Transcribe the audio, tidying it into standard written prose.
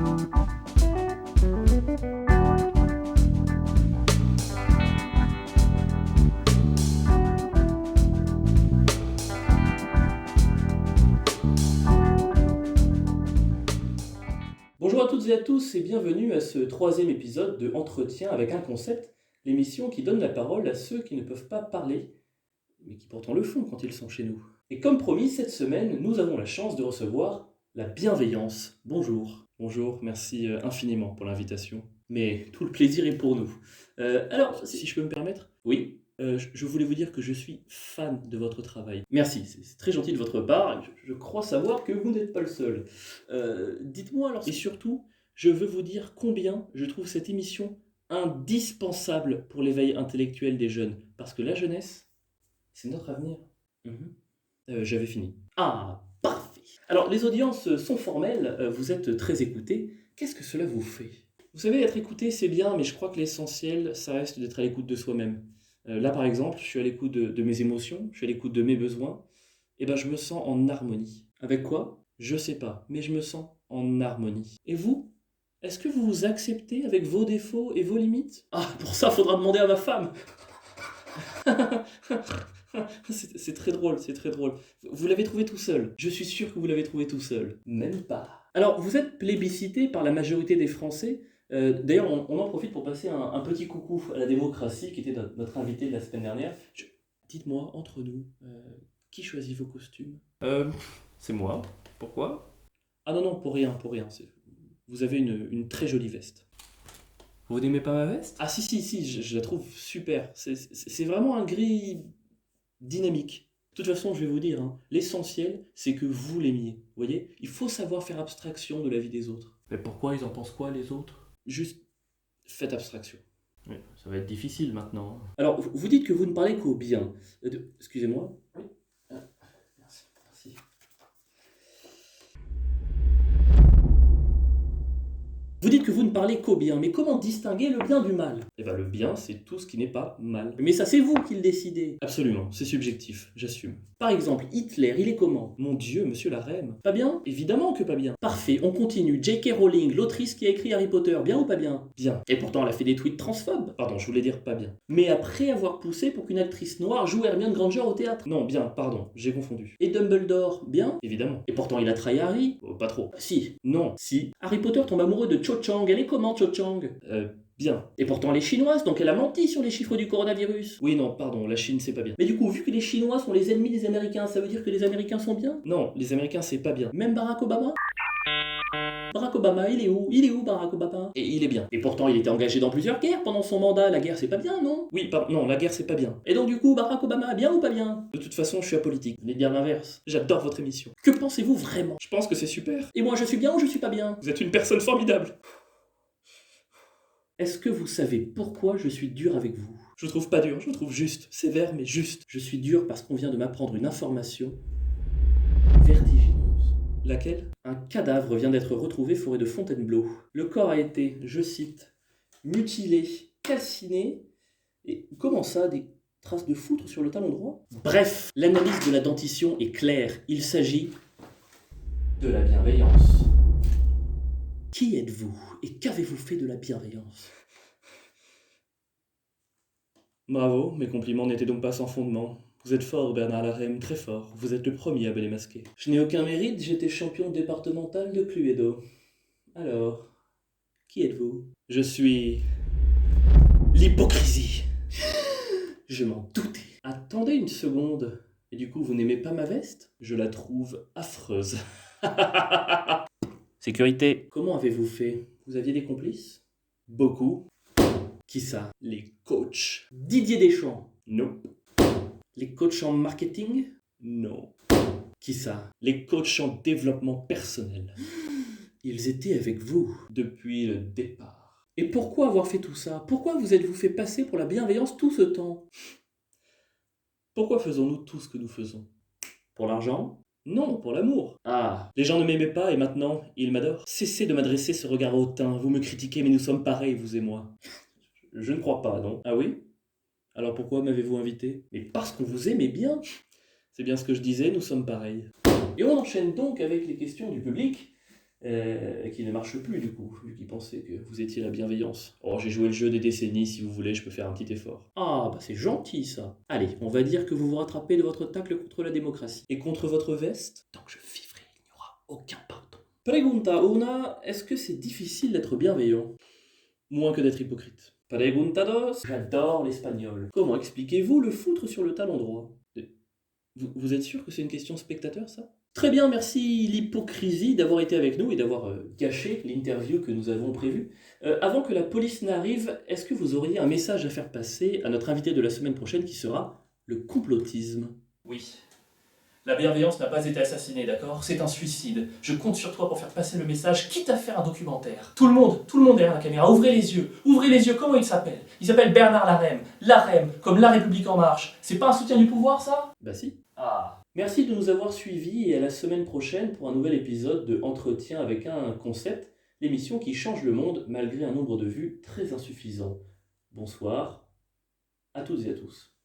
Bonjour à toutes et à tous et bienvenue à ce troisième épisode de Entretien avec un concept, l'émission qui donne la parole à ceux qui ne peuvent pas parler, mais qui pourtant le font quand ils sont chez nous. Et comme promis, cette semaine, nous avons la chance de recevoir la bienveillance. Bonjour. Bonjour, merci infiniment pour l'invitation. Mais tout le plaisir est pour nous. Alors, si je peux me permettre? Oui. Je voulais vous dire que je suis fan de votre travail. Merci, c'est très gentil de votre part. Je crois savoir que vous n'êtes pas le seul. Dites-moi alors, et surtout, je veux vous dire combien je trouve cette émission indispensable pour l'éveil intellectuel des jeunes. Parce que la jeunesse, c'est notre avenir. J'avais fini. Ah, parfait. Alors, les audiences sont formelles, vous êtes très écoutés. Qu'est-ce que cela vous fait? Vous savez, être écouté, c'est bien, mais je crois que l'essentiel, ça reste d'être à l'écoute de soi-même. Là, par exemple, je suis à l'écoute de mes émotions, je suis à l'écoute de mes besoins. Et ben, je me sens en harmonie. Avec quoi? Je sais pas, mais je me sens en harmonie. Et vous? Est-ce que vous vous acceptez avec vos défauts et vos limites? Ah, pour ça, faudra demander à ma femme. C'est très drôle, c'est très drôle. Vous l'avez trouvé tout seul. Je suis sûr que vous l'avez trouvé tout seul. Même pas. Alors, vous êtes plébiscité par la majorité des Français. D'ailleurs, on en profite pour passer un petit coucou à la démocratie, qui était notre invité de la semaine dernière. Dites-moi, entre nous, qui choisit vos costumes? C'est moi. Pourquoi? Ah non, non, pour rien, pour rien. Vous avez une très jolie veste. Vous n'aimez pas ma veste? Ah si, si, si, je la trouve super. C'est vraiment un gris dynamique. De toute façon, je vais vous dire, hein, l'essentiel, c'est que vous l'aimiez. Vous voyez? Il faut savoir faire abstraction de la vie des autres. Mais pourquoi ils en pensent quoi, les autres? Juste, faites abstraction. Oui, ça va être difficile maintenant, hein. Alors, vous dites que vous ne parlez qu'au bien. Excusez-moi. Oui. Merci, merci. Vous dites que vous ne parlez qu'au bien, mais comment distinguer le bien du mal? Eh bien, le bien, c'est tout ce qui n'est pas mal. Mais ça, c'est vous qui le décidez. Absolument, c'est subjectif, j'assume. Par exemple, Hitler, il est comment? Mon Dieu, monsieur la reine. Pas bien? Évidemment que pas bien. Parfait, on continue. J.K. Rowling, l'autrice qui a écrit Harry Potter, bien ou pas bien? Bien. Et pourtant, elle a fait des tweets transphobes. Pardon, je voulais dire pas bien. Mais après avoir poussé pour qu'une actrice noire joue Hermione Granger au théâtre. Non, bien, pardon, j'ai confondu. Et Dumbledore, bien? Évidemment. Et pourtant, il a trahi Harry? Oh, pas trop. Si. Non. Si. Harry Potter tombe amoureux de Cho Chang. Elle est comment, Cho Chang? Bien. Et pourtant, elle est chinoise, donc elle a menti sur les chiffres du coronavirus. Oui, non, pardon, la Chine, c'est pas bien. Mais du coup, vu que les Chinois sont les ennemis des Américains, ça veut dire que les Américains sont bien? Non, les Américains, c'est pas bien. Même Barack Obama? Barack Obama, il est où? Il est où, Barack Obama? Et il est bien. Et pourtant, il était engagé dans plusieurs guerres pendant son mandat. La guerre, c'est pas bien, non? Oui, non, la guerre, c'est pas bien. Et donc, du coup, Barack Obama, bien ou pas bien? De toute façon, je suis apolitique. Vous venez de dire l'inverse. J'adore votre émission. Que pensez-vous vraiment? Je pense que c'est super. Et moi, je suis bien ou je suis pas bien? Vous êtes une personne formidable. Est-ce que vous savez pourquoi je suis dur avec vous? Je trouve pas dur, je trouve juste. Sévère, mais juste. Je suis dur parce qu'on vient de m'apprendre une information vertigineuse. Laquelle? Un cadavre vient d'être retrouvé forêt de Fontainebleau. Le corps a été, je cite, mutilé, calciné, et comment ça, des traces de foutre sur le talon droit? Bref, l'analyse de la dentition est claire. Il s'agit de la bienveillance. Qui êtes-vous et qu'avez-vous fait de la bienveillance? Bravo, mes compliments n'étaient donc pas sans fondement. Vous êtes fort, Bernard Larème, très fort. Vous êtes le premier à me démasquer. Je n'ai aucun mérite, j'étais champion départemental de Cluedo. Alors, qui êtes-vous? Je suis... l'hypocrisie. Je m'en doutais. Attendez une seconde. Et du coup, vous n'aimez pas ma veste? Je la trouve affreuse. Sécurité. Comment avez-vous fait? Vous aviez des complices? Beaucoup. Qui ça? Les coachs. Didier Deschamps? Non. Les coachs en marketing? Non. Qui ça? Les coachs en développement personnel. Ils étaient avec vous depuis le départ. Et pourquoi avoir fait tout ça? Pourquoi vous êtes-vous fait passer pour la bienveillance tout ce temps? Pourquoi faisons-nous tout ce que nous faisons? Pour l'argent? Non, pour l'amour. Ah, les gens ne m'aimaient pas et maintenant, ils m'adorent. Cessez de m'adresser ce regard hautain. Vous me critiquez, mais nous sommes pareils, vous et moi. Je ne crois pas, non? Ah oui? Alors pourquoi m'avez-vous invité? Mais parce qu'on vous aimait bien. C'est bien ce que je disais, nous sommes pareils. Et on enchaîne donc avec les questions du public. qui ne marche plus du coup, vu qu'il pensait que vous étiez la bienveillance. Oh, j'ai joué le jeu des décennies, si vous voulez, je peux faire un petit effort. Ah, bah c'est gentil ça. Allez, on va dire que vous vous rattrapez de votre tacle contre la démocratie. Et contre votre veste, tant que je vivrai, il n'y aura aucun pardon. Pregunta una, est-ce que c'est difficile d'être bienveillant? Moins que d'être hypocrite. Pregunta dos, j'adore l'espagnol. Comment expliquez-vous le foutre sur le talon droit? Vous êtes sûr que c'est une question spectateur, ça? Très bien, merci l'hypocrisie d'avoir été avec nous et d'avoir gâché l'interview que nous avons prévue. Avant que la police n'arrive, est-ce que vous auriez un message à faire passer à notre invité de la semaine prochaine qui sera le complotisme? Oui. La bienveillance n'a pas été assassinée, d'accord? C'est un suicide. Je compte sur toi pour faire passer le message, quitte à faire un documentaire. Tout le monde derrière la caméra, ouvrez les yeux. Ouvrez les yeux, comment il s'appelle? Il s'appelle Bernard Larème. Larème, comme La République En Marche. C'est pas un soutien du pouvoir, ça? Bah si. Ah. Merci de nous avoir suivis et à la semaine prochaine pour un nouvel épisode de Entretien avec un concept, l'émission qui change le monde malgré un nombre de vues très insuffisant. Bonsoir à toutes et à tous.